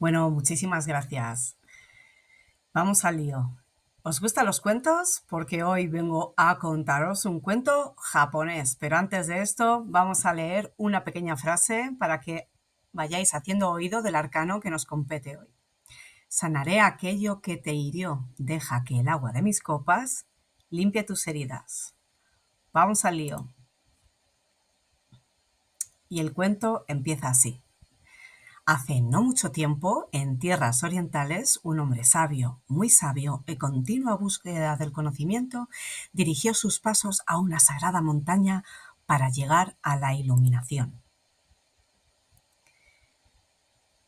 Bueno, muchísimas gracias. Vamos al lío. ¿Os gustan los cuentos? Porque hoy vengo a contaros un cuento japonés, pero antes de esto vamos a leer una pequeña frase para que vayáis haciendo oído del arcano que nos compete hoy. Sanaré aquello que te hirió, deja que el agua de mis copas limpie tus heridas. Vamos al lío. Y el cuento empieza así. Hace no mucho tiempo, en tierras orientales, un hombre sabio, muy sabio, en continua búsqueda del conocimiento, dirigió sus pasos a una sagrada montaña para llegar a la iluminación.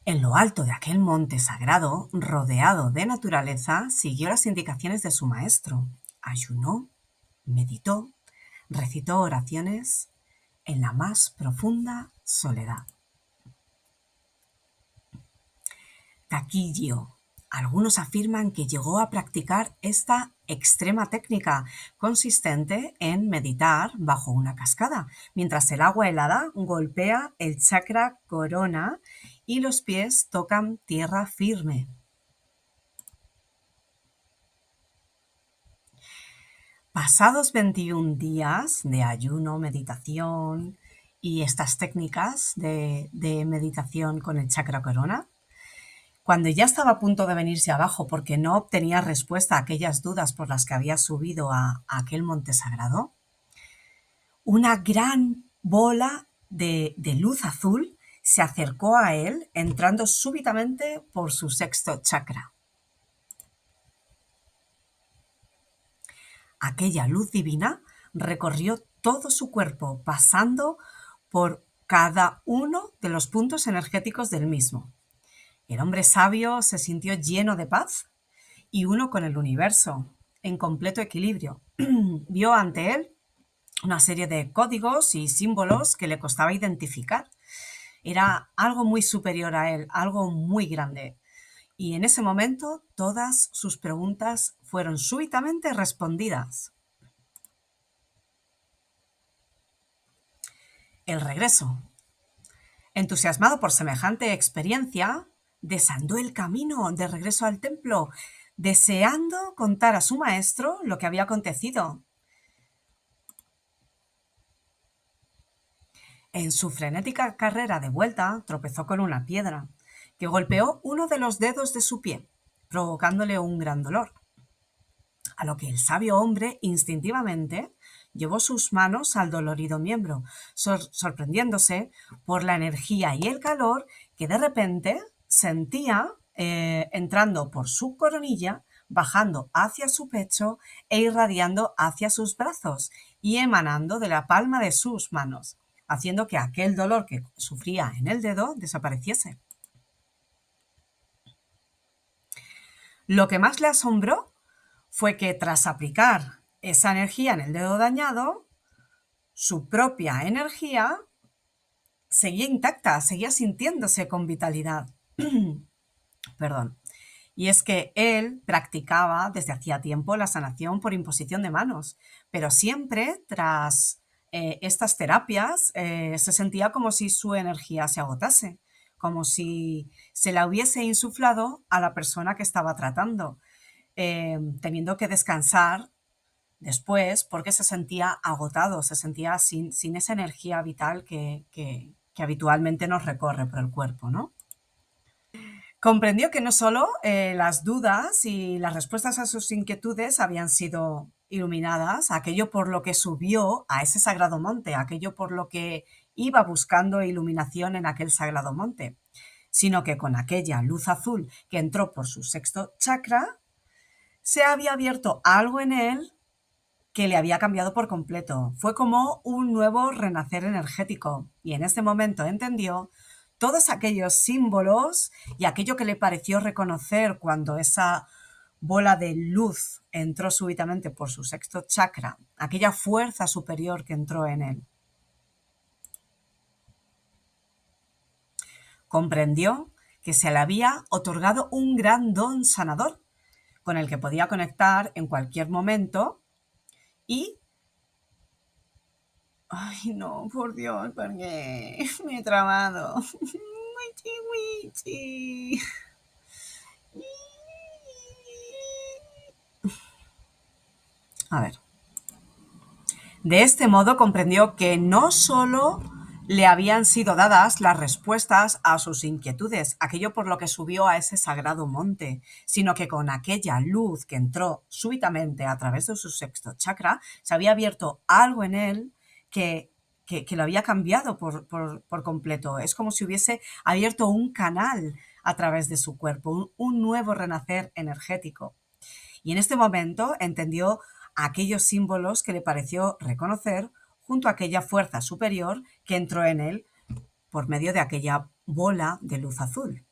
En lo alto de aquel monte sagrado, rodeado de naturaleza, siguió las indicaciones de su maestro. Ayunó, meditó, recitó oraciones en la más profunda soledad. Taquillo. Algunos afirman que llegó a practicar esta extrema técnica, consistente en meditar bajo una cascada, mientras el agua helada golpea el chakra corona y los pies tocan tierra firme. Pasados 21 días de ayuno, meditación y estas técnicas de meditación con el chakra corona, cuando ya estaba a punto de venirse abajo porque no obtenía respuesta a aquellas dudas por las que había subido a aquel monte sagrado, una gran bola de luz azul se acercó a él, entrando súbitamente por su sexto chakra. Aquella luz divina recorrió todo su cuerpo, pasando por cada uno de los puntos energéticos del mismo. El hombre sabio se sintió lleno de paz y uno con el universo, en completo equilibrio. Vio ante él una serie de códigos y símbolos que le costaba identificar. Era algo muy superior a él, algo muy grande. Y en ese momento todas sus preguntas fueron súbitamente respondidas. El regreso. Entusiasmado por semejante experiencia, desandó el camino de regreso al templo, deseando contar a su maestro lo que había acontecido. En su frenética carrera de vuelta, tropezó con una piedra, que golpeó uno de los dedos de su pie, provocándole un gran dolor. A lo que el sabio hombre instintivamente llevó sus manos al dolorido miembro, sorprendiéndose por la energía y el calor que de repente sentía entrando por su coronilla, bajando hacia su pecho e irradiando hacia sus brazos y emanando de la palma de sus manos, haciendo que aquel dolor que sufría en el dedo desapareciese. Lo que más le asombró fue que tras aplicar esa energía en el dedo dañado, su propia energía seguía intacta, seguía sintiéndose con vitalidad. Perdón. Y es que él practicaba desde hacía tiempo la sanación por imposición de manos, pero siempre tras estas terapias se sentía como si su energía se agotase, como si se la hubiese insuflado a la persona que estaba tratando, teniendo que descansar después porque se sentía agotado, se sentía sin esa energía vital que habitualmente nos recorre por el cuerpo, ¿no? Comprendió que no solo las dudas y las respuestas a sus inquietudes habían sido iluminadas, aquello por lo que subió a ese sagrado monte, aquello por lo que iba buscando iluminación en aquel sagrado monte, sino que con aquella luz azul que entró por su sexto chakra, se había abierto algo en él que le había cambiado por completo. Fue como un nuevo renacer energético y en este momento entendió todos aquellos símbolos y aquello que le pareció reconocer cuando esa bola de luz entró súbitamente por su sexto chakra, aquella fuerza superior que entró en él. Comprendió que se le había otorgado un gran don sanador con el que podía conectar en cualquier momento y ay, no, por Dios, porque me he trabado. Wichi, wichi. A ver. De este modo comprendió que no solo le habían sido dadas las respuestas a sus inquietudes, aquello por lo que subió a ese sagrado monte, sino que con aquella luz que entró súbitamente a través de su sexto chakra, se había abierto algo en él que lo había cambiado por completo. Es como si hubiese abierto un canal a través de su cuerpo, un nuevo renacer energético. Y en este momento entendió aquellos símbolos que le pareció reconocer junto a aquella fuerza superior que entró en él por medio de aquella bola de luz azul.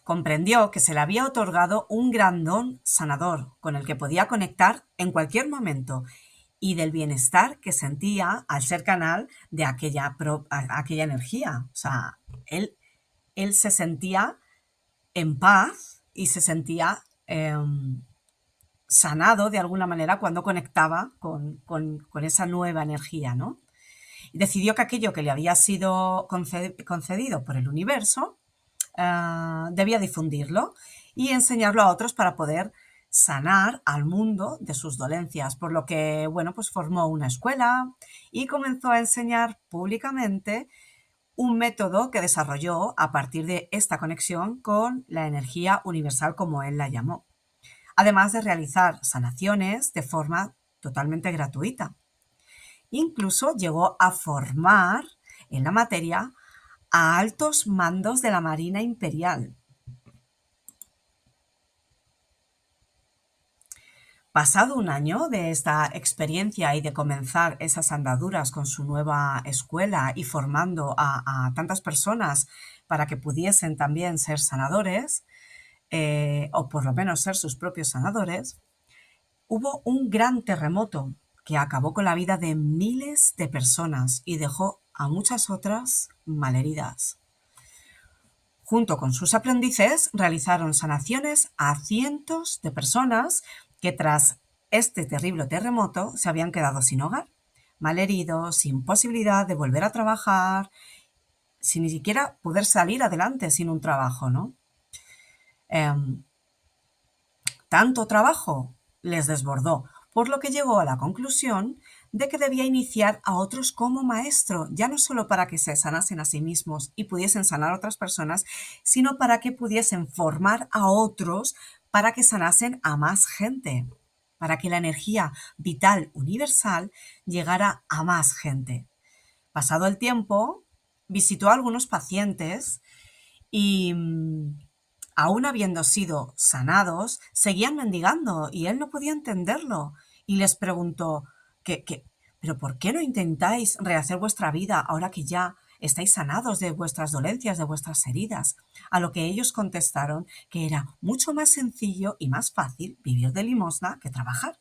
Comprendió que se le había otorgado un gran don sanador con el que podía conectar en cualquier momento y del bienestar que sentía al ser canal de aquella energía. O sea, él se sentía en paz y se sentía sanado de alguna manera cuando conectaba con esa nueva energía, ¿no? Y decidió que aquello que le había sido concedido por el universo debía difundirlo y enseñarlo a otros para poder sanar al mundo de sus dolencias, por lo que, bueno, pues formó una escuela y comenzó a enseñar públicamente un método que desarrolló a partir de esta conexión con la energía universal, como él la llamó, además de realizar sanaciones de forma totalmente gratuita. Incluso llegó a formar en la materia a altos mandos de la Marina Imperial. Pasado un año de esta experiencia y de comenzar esas andaduras con su nueva escuela y formando a tantas personas para que pudiesen también ser sanadores, o por lo menos ser sus propios sanadores, hubo un gran terremoto que acabó con la vida de miles de personas y dejó a muchas otras malheridas. Junto con sus aprendices, realizaron sanaciones a cientos de personas que tras este terrible terremoto se habían quedado sin hogar, malheridos, sin posibilidad de volver a trabajar, sin ni siquiera poder salir adelante sin un trabajo, ¿no? Tanto trabajo les desbordó, por lo que llegó a la conclusión de que debía iniciar a otros como maestro, ya no solo para que se sanasen a sí mismos y pudiesen sanar a otras personas, sino para que pudiesen formar a otros para que sanasen a más gente, para que la energía vital universal llegara a más gente. Pasado el tiempo, visitó a algunos pacientes y aún habiendo sido sanados, seguían mendigando y él no podía entenderlo. Y les preguntó, ¿pero por qué no intentáis rehacer vuestra vida ahora que ya estáis sanados de vuestras dolencias, de vuestras heridas? A lo que ellos contestaron que era mucho más sencillo y más fácil vivir de limosna que trabajar.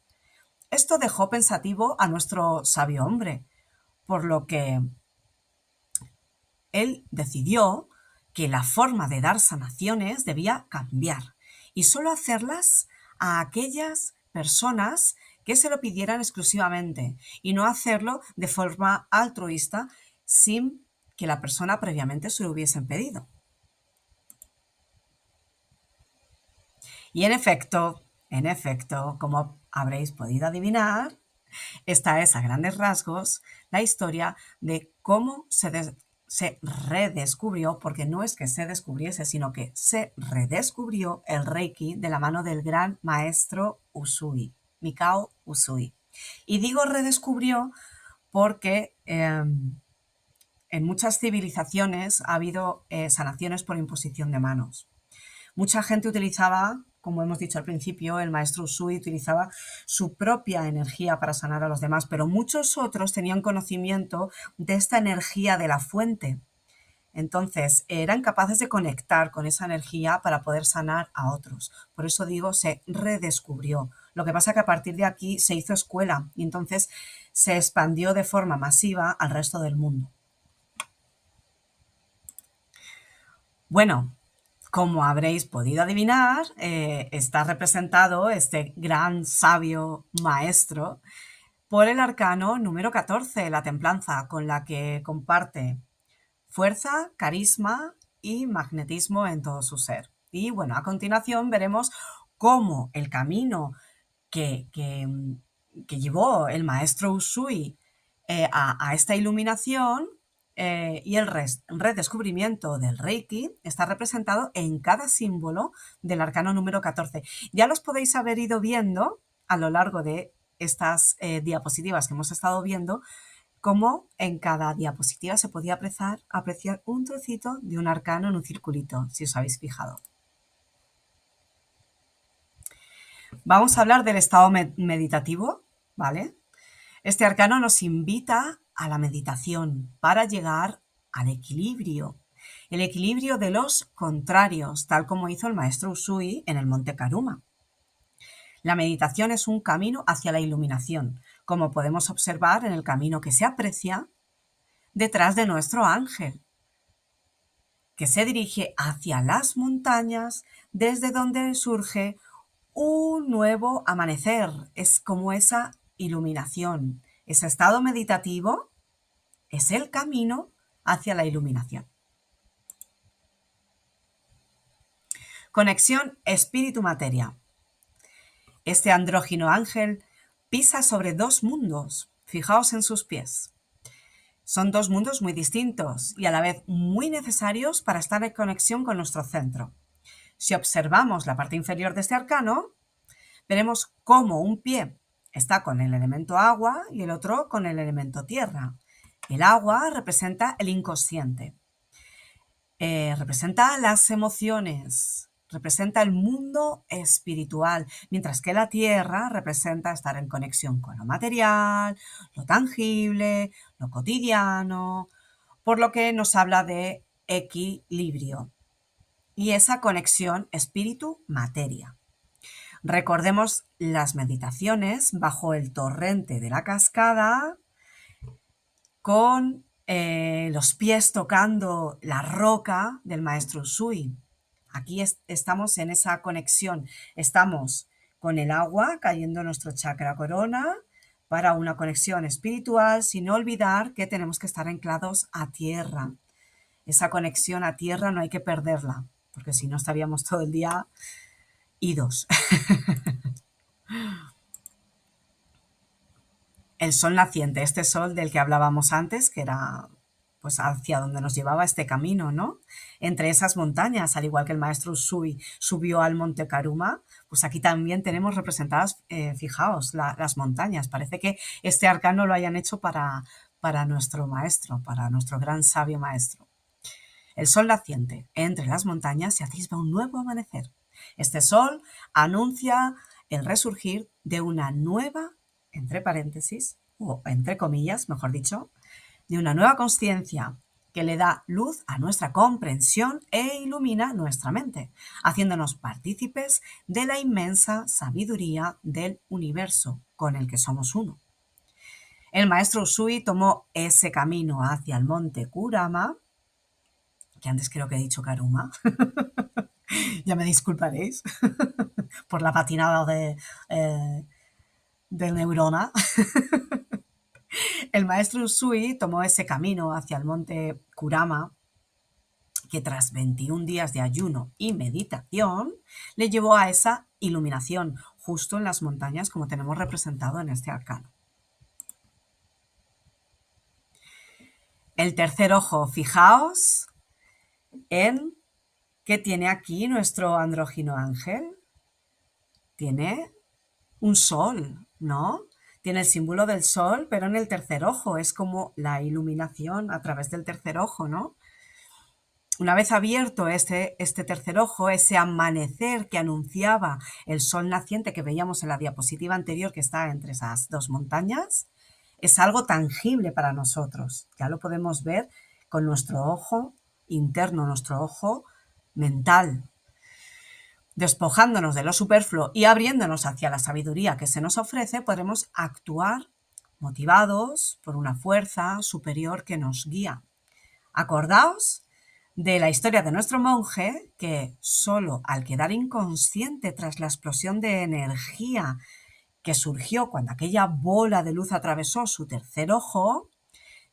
Esto dejó pensativo a nuestro sabio hombre, por lo que él decidió que la forma de dar sanaciones debía cambiar y solo hacerlas a aquellas personas que se lo pidieran exclusivamente y no hacerlo de forma altruista sin que la persona previamente se lo hubiesen pedido. Y en efecto, como habréis podido adivinar, esta es a grandes rasgos la historia de cómo se redescubrió, porque no es que se descubriese, sino que se redescubrió el Reiki de la mano del gran maestro Usui, Mikao Usui. Y digo redescubrió porque en muchas civilizaciones ha habido sanaciones por imposición de manos. Mucha gente utilizaba, como hemos dicho al principio, el maestro Usui utilizaba su propia energía para sanar a los demás, pero muchos otros tenían conocimiento de esta energía de la fuente. Entonces, eran capaces de conectar con esa energía para poder sanar a otros. Por eso digo, se redescubrió. Lo que pasa es que a partir de aquí se hizo escuela y entonces se expandió de forma masiva al resto del mundo. Bueno, como habréis podido adivinar, está representado este gran sabio maestro por el arcano número 14, la templanza, con la que comparte fuerza, carisma y magnetismo en todo su ser. Y bueno, a continuación veremos cómo el camino que llevó el maestro Usui a esta iluminación y el redescubrimiento del Reiki está representado en cada símbolo del arcano número 14. Ya los podéis haber ido viendo a lo largo de estas diapositivas que hemos estado viendo, cómo en cada diapositiva se podía apreciar un trocito de un arcano en un circulito, si os habéis fijado. Vamos a hablar del estado meditativo, ¿vale? Este arcano nos invita a la meditación para llegar al equilibrio. El equilibrio de los contrarios, tal como hizo el maestro Usui en el Monte Karuma. La meditación es un camino hacia la iluminación, como podemos observar en el camino que se aprecia detrás de nuestro ángel, que se dirige hacia las montañas desde donde surge un nuevo amanecer. Es como esa iluminación. Ese estado meditativo es el camino hacia la iluminación. Conexión espíritu-materia. Este andrógino ángel pisa sobre dos mundos. Fijaos en sus pies. Son dos mundos muy distintos y a la vez muy necesarios para estar en conexión con nuestro centro. Si observamos la parte inferior de este arcano, veremos cómo un pie está con el elemento agua y el otro con el elemento tierra. El agua representa el inconsciente, representa las emociones, representa el mundo espiritual, mientras que la tierra representa estar en conexión con lo material, lo tangible, lo cotidiano, por lo que nos habla de equilibrio y esa conexión espíritu-materia. Recordemos las meditaciones bajo el torrente de la cascada con los pies tocando la roca del maestro Usui. Aquí estamos en esa conexión. Estamos con el agua cayendo en nuestro chakra corona para una conexión espiritual, sin olvidar que tenemos que estar anclados a tierra. Esa conexión a tierra no hay que perderla, porque si no estaríamos todo el día idos. El sol naciente, este sol del que hablábamos antes, que era pues hacia donde nos llevaba este camino, ¿no? Entre esas montañas, al igual que el maestro Usui subió al monte Karuma, pues aquí también tenemos representadas, fijaos, las montañas. Parece que este arcano lo hayan hecho para nuestro maestro, para nuestro gran sabio maestro. El sol naciente, entre las montañas se atisba un nuevo amanecer. Este sol anuncia el resurgir de una nueva, entre paréntesis, o entre comillas, mejor dicho, de una nueva consciencia que le da luz a nuestra comprensión e ilumina nuestra mente, haciéndonos partícipes de la inmensa sabiduría del universo con el que somos uno. El maestro Usui tomó ese camino hacia el monte Kurama, que antes creo que he dicho Karuma, ya me disculparéis por la patinada del neurona. El maestro Usui tomó ese camino hacia el monte Kurama, que tras 21 días de ayuno y meditación le llevó a esa iluminación justo en las montañas, como tenemos representado en este arcano. El tercer ojo, fijaos en qué tiene aquí nuestro andrógino ángel. Tiene un sol, ¿no? Tiene el símbolo del sol, pero en el tercer ojo. Es como la iluminación a través del tercer ojo, ¿no? Una vez abierto este tercer ojo, ese amanecer que anunciaba el sol naciente que veíamos en la diapositiva anterior, que está entre esas dos montañas, es algo tangible para nosotros. Ya lo podemos ver con nuestro ojo interno, nuestro ojo mental. Despojándonos de lo superfluo y abriéndonos hacia la sabiduría que se nos ofrece, podremos actuar motivados por una fuerza superior que nos guía. Acordaos de la historia de nuestro monje que solo al quedar inconsciente tras la explosión de energía que surgió cuando aquella bola de luz atravesó su tercer ojo,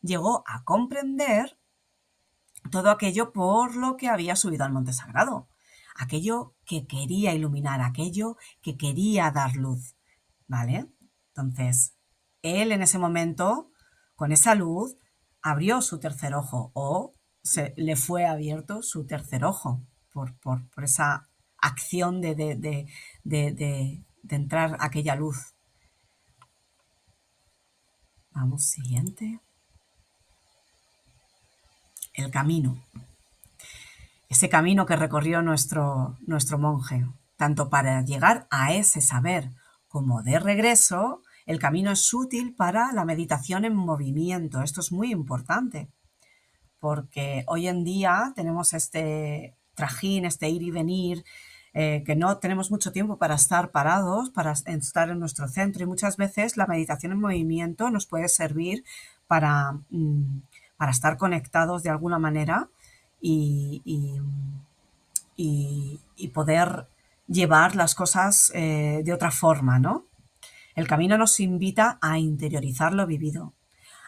llegó a comprender todo aquello por lo que había subido al monte sagrado. aquello que quería iluminar, aquello que quería dar luz, ¿vale? Entonces, él en ese momento, con esa luz, abrió su tercer ojo o le fue abierto su tercer ojo por esa acción de entrar aquella luz. Vamos, siguiente. El camino. Ese camino que recorrió nuestro monje, tanto para llegar a ese saber como de regreso, el camino es útil para la meditación en movimiento. Esto es muy importante, porque hoy en día tenemos este trajín, este ir y venir, que no tenemos mucho tiempo para estar parados, para estar en nuestro centro, y muchas veces la meditación en movimiento nos puede servir para, para estar conectados de alguna manera y, y poder llevar las cosas de otra forma, ¿no? El camino nos invita a interiorizar lo vivido,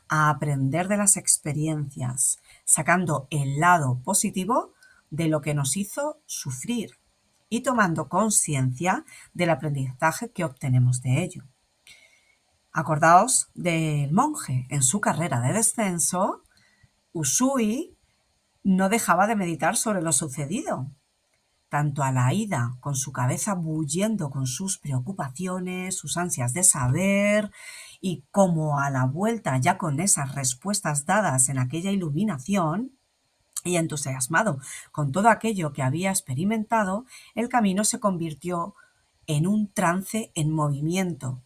a aprender de las experiencias, sacando el lado positivo de lo que nos hizo sufrir y tomando conciencia del aprendizaje que obtenemos de ello. Acordaos del monje. En su carrera de descenso, Usui no dejaba de meditar sobre lo sucedido, tanto a la ida, con su cabeza bulliendo con sus preocupaciones, sus ansias de saber, y como a la vuelta ya con esas respuestas dadas en aquella iluminación, y entusiasmado con todo aquello que había experimentado, el camino se convirtió en un trance en movimiento,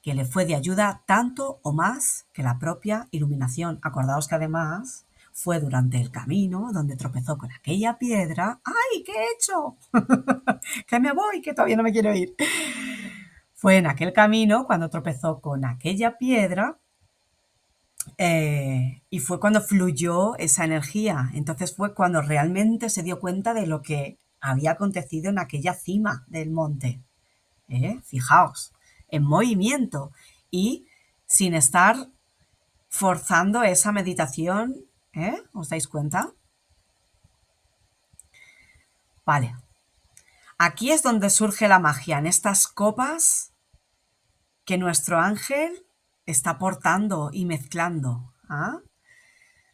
que le fue de ayuda tanto o más que la propia iluminación. Acordaos que además fue durante el camino donde tropezó con aquella piedra. ¡Ay, qué he hecho! Que me voy, que todavía no me quiero ir. Fue en aquel camino cuando tropezó con aquella piedra y fue cuando fluyó esa energía. Entonces fue cuando realmente se dio cuenta de lo que había acontecido en aquella cima del monte. Fijaos, en movimiento y sin estar forzando esa meditación. ¿Os dais cuenta? Vale. Aquí es donde surge la magia, en estas copas que nuestro ángel está portando y mezclando.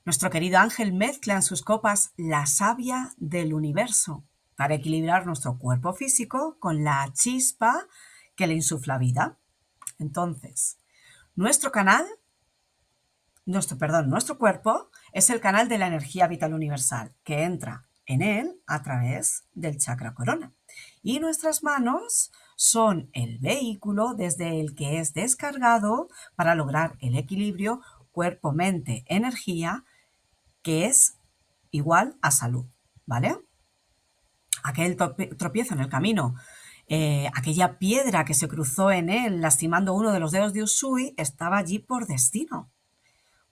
Nuestro querido ángel mezcla en sus copas la savia del universo para equilibrar nuestro cuerpo físico con la chispa que le insufla vida. Entonces, nuestro cuerpo es el canal de la energía vital universal que entra en él a través del chakra corona. Y nuestras manos son el vehículo desde el que es descargado para lograr el equilibrio cuerpo-mente-energía, que es igual a salud, ¿vale? Aquel tropiezo en el camino, aquella piedra que se cruzó en él lastimando uno de los dedos de Usui, estaba allí por destino.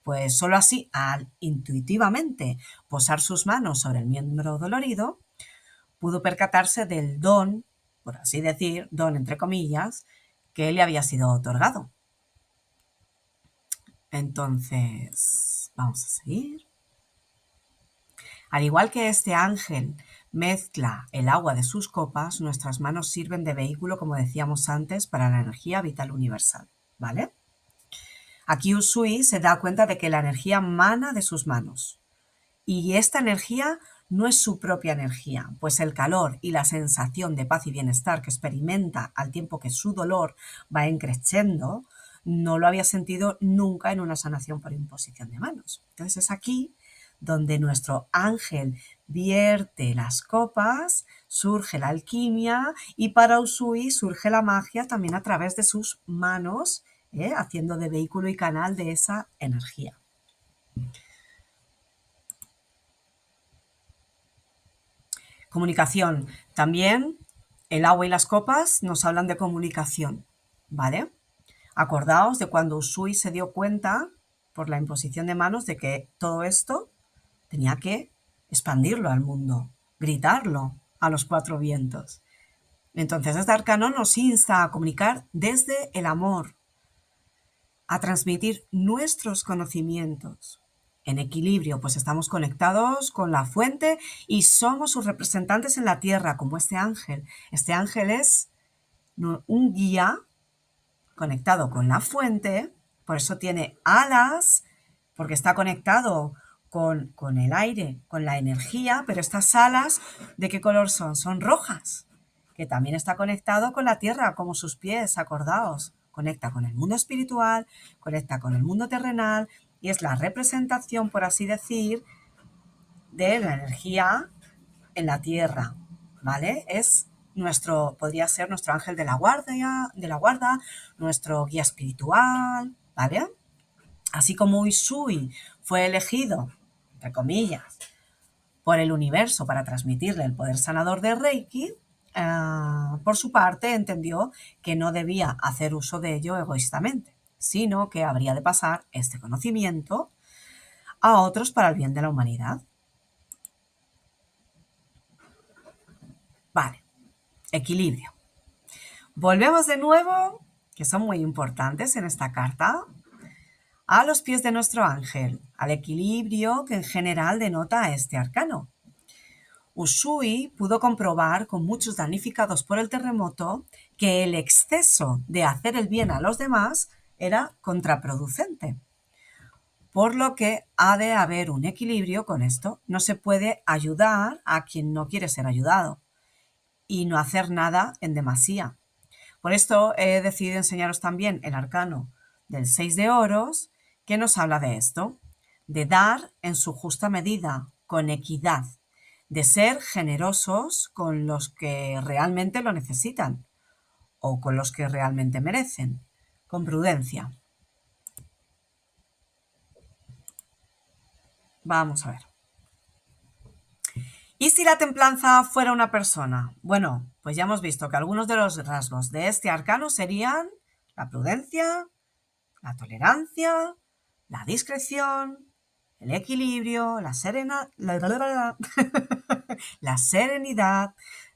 Pues solo así, al intuitivamente posar sus manos sobre el miembro dolorido, pudo percatarse del don, por así decir, don entre comillas, que le había sido otorgado. Entonces, vamos a seguir. Al igual que este ángel mezcla el agua de sus copas, nuestras manos sirven de vehículo, como decíamos antes, para la energía vital universal, ¿vale? Aquí Usui se da cuenta de que la energía mana de sus manos. Y esta energía no es su propia energía, pues el calor y la sensación de paz y bienestar que experimenta al tiempo que su dolor va encreciendo, no lo había sentido nunca en una sanación por imposición de manos. Entonces es aquí donde nuestro ángel vierte las copas, surge la alquimia y para Usui surge la magia también a través de sus manos, haciendo de vehículo y canal de esa energía. Comunicación. También el agua y las copas nos hablan de comunicación, ¿vale? Acordaos de cuando Usui se dio cuenta, por la imposición de manos, de que todo esto tenía que expandirlo al mundo, gritarlo a los cuatro vientos. Entonces este arcano nos insta a comunicar desde el amor, a transmitir nuestros conocimientos en equilibrio, pues estamos conectados con la fuente y somos sus representantes en la tierra, como este ángel. Este ángel es un guía conectado con la fuente, por eso tiene alas, porque está conectado con el aire, con la energía, pero estas alas, ¿de qué color son? Son rojas, que también está conectado con la tierra, como sus pies, acordaos. Conecta con el mundo espiritual, conecta con el mundo terrenal y es la representación, por así decir, de la energía en la tierra, ¿vale? Es podría ser nuestro ángel de la guarda, nuestro guía espiritual, ¿vale? Así como Usui fue elegido, entre comillas, por el universo para transmitirle el poder sanador de Reiki, por su parte entendió que no debía hacer uso de ello egoístamente, sino que habría de pasar este conocimiento a otros para el bien de la humanidad. Vale, equilibrio. Volvemos de nuevo, que son muy importantes en esta carta, a los pies de nuestro ángel, al equilibrio que en general denota este arcano. Usui pudo comprobar con muchos damnificados por el terremoto que el exceso de hacer el bien a los demás era contraproducente. Por lo que ha de haber un equilibrio con esto. No se puede ayudar a quien no quiere ser ayudado y no hacer nada en demasía. Por esto he decidido enseñaros también el arcano del 6 de oros, que nos habla de esto, de dar en su justa medida, con equidad, de ser generosos con los que realmente lo necesitan o con los que realmente merecen, con prudencia. Vamos a ver. ¿Y si la templanza fuera una persona? Bueno, pues ya hemos visto que algunos de los rasgos de este arcano serían la prudencia, la tolerancia, la discreción, el equilibrio, la serenidad,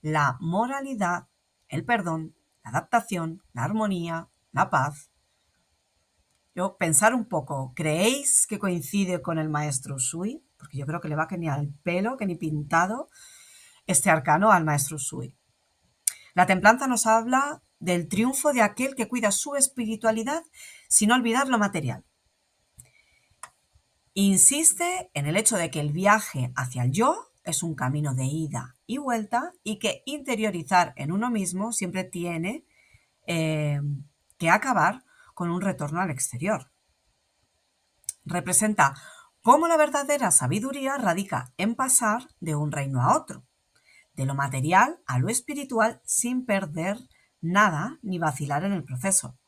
la moralidad, el perdón, la adaptación, la armonía, la paz. Yo, pensar un poco, ¿creéis que coincide con el maestro Usui? Porque yo creo que le va que ni al pelo, que ni pintado este arcano al maestro Usui. La templanza nos habla del triunfo de aquel que cuida su espiritualidad sin olvidar lo material. Insiste en el hecho de que el viaje hacia el yo es un camino de ida y vuelta y que interiorizar en uno mismo siempre tiene que acabar con un retorno al exterior. Representa cómo la verdadera sabiduría radica en pasar de un reino a otro, de lo material a lo espiritual sin perder nada ni vacilar en el proceso.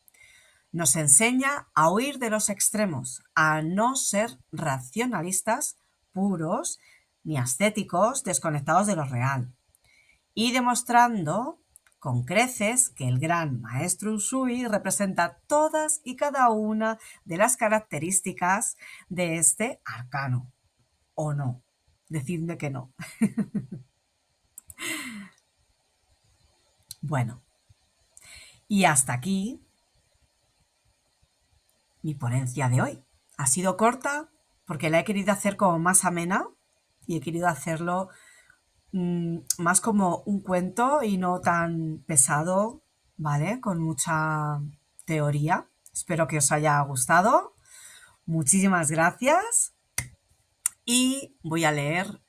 Nos enseña a huir de los extremos, a no ser racionalistas puros ni ascéticos desconectados de lo real, y demostrando con creces que el gran maestro Usui representa todas y cada una de las características de este arcano. ¿O no? Decidme que no. Bueno, y hasta aquí mi ponencia de hoy. Ha sido corta porque la he querido hacer como más amena y he querido hacerlo más como un cuento y no tan pesado, ¿vale? Con mucha teoría. Espero que os haya gustado. Muchísimas gracias. Y voy a leer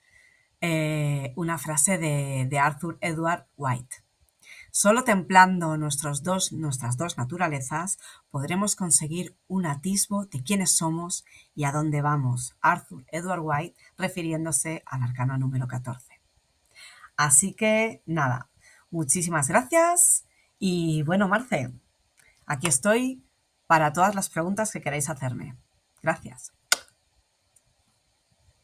una frase de Arthur Edward White. Solo templando nuestras dos naturalezas podremos conseguir un atisbo de quiénes somos y a dónde vamos. Arthur Edward White, refiriéndose al arcano número 14. Así que nada, muchísimas gracias y bueno, Marce, aquí estoy para todas las preguntas que queráis hacerme. Gracias.